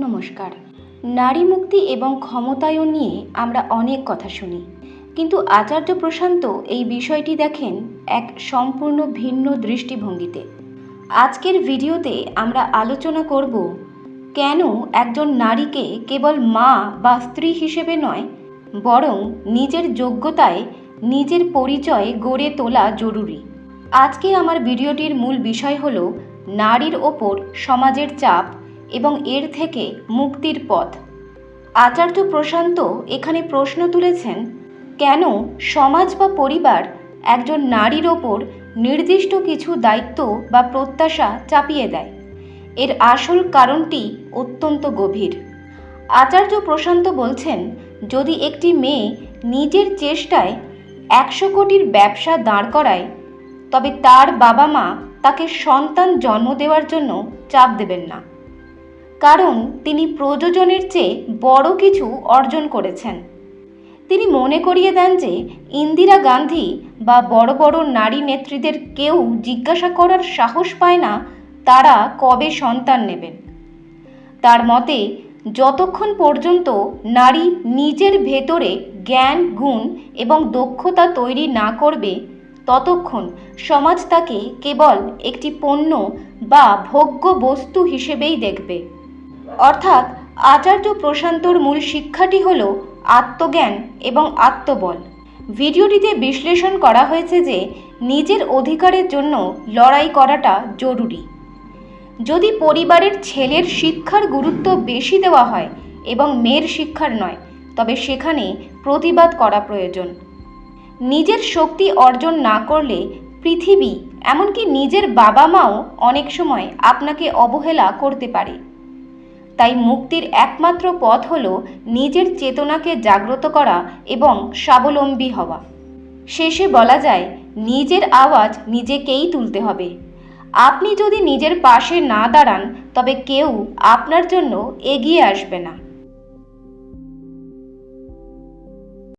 নমস্কার। নারী মুক্তি এবং ক্ষমতায়ন নিয়ে আমরা অনেক কথা শুনি, কিন্তু আচার্য প্রশান্ত এই বিষয়টি দেখেন এক সম্পূর্ণ ভিন্ন দৃষ্টিভঙ্গিতে। আজকের ভিডিওতে আমরা আলোচনা করব কেন একজন নারীকে কেবল মা বা স্ত্রী হিসেবে নয়, বরং নিজের যোগ্যতায় নিজের পরিচয় গড়ে তোলা জরুরি। আজকে আমার ভিডিওটির মূল বিষয় হলো নারীর ওপর সমাজের চাপ এবং এর থেকে মুক্তির পথ। আচার্য প্রশান্ত এখানে প্রশ্ন তুলেছেন, কেন সমাজ বা পরিবার একজন নারীর ওপর নির্দিষ্ট কিছু দায়িত্ব বা প্রত্যাশা চাপিয়ে দেয়। এর আসল কারণটি অত্যন্ত গভীর। আচার্য প্রশান্ত বলছেন, যদি একটি মেয়ে নিজের চেষ্টায় 100 কোটির ব্যবসা দাঁড় করায়, তবে তার বাবা মা তাকে সন্তান জন্ম দেওয়ার জন্য চাপ দেবেন না, কারণ তিনি প্রয়োজনের চেয়ে বড় কিছু অর্জন করেছেন। তিনি মনে করিয়ে দেন যে ইন্দিরা গান্ধী বা বড় বড় নারী নেত্রীদের কেউ জিজ্ঞাসা করার সাহস পায় না তারা কবে সন্তান নেবেন। তার মতে, যতক্ষণ পর্যন্ত নারী নিজের ভেতরে জ্ঞান, গুণ এবং দক্ষতা তৈরি না করবে, ততক্ষণ সমাজ তাকে কেবল একটি পণ্য বা ভোগ্য বস্তু হিসেবেই দেখবে। অর্থাৎ আচার্য প্রশান্তর মূল শিক্ষাটি হল আত্মজ্ঞান এবং আত্মবল। ভিডিওটিতে বিশ্লেষণ করা হয়েছে যে নিজের অধিকারের জন্য লড়াই করাটা জরুরি। যদি পরিবারের ছেলের শিক্ষার গুরুত্ব বেশি দেওয়া হয় এবং মেয়ের শিক্ষার নয়, তবে সেখানে প্রতিবাদ করা প্রয়োজন। নিজের শক্তি অর্জন না করলে পৃথিবী, এমনকি নিজের বাবা মাও অনেক সময় আপনাকে অবহেলা করতে পারে। তাই মুক্তির একমাত্র পথ হলো নিজের চেতনাকে জাগ্রত করা এবং স্বাবলম্বী হওয়া। শেষে বলা যায়, নিজের আওয়াজ নিজেকেই তুলতে হবে। আপনি যদি নিজের পাশে না দাঁড়ান, তবে কেউ আপনার জন্য এগিয়ে আসবে না।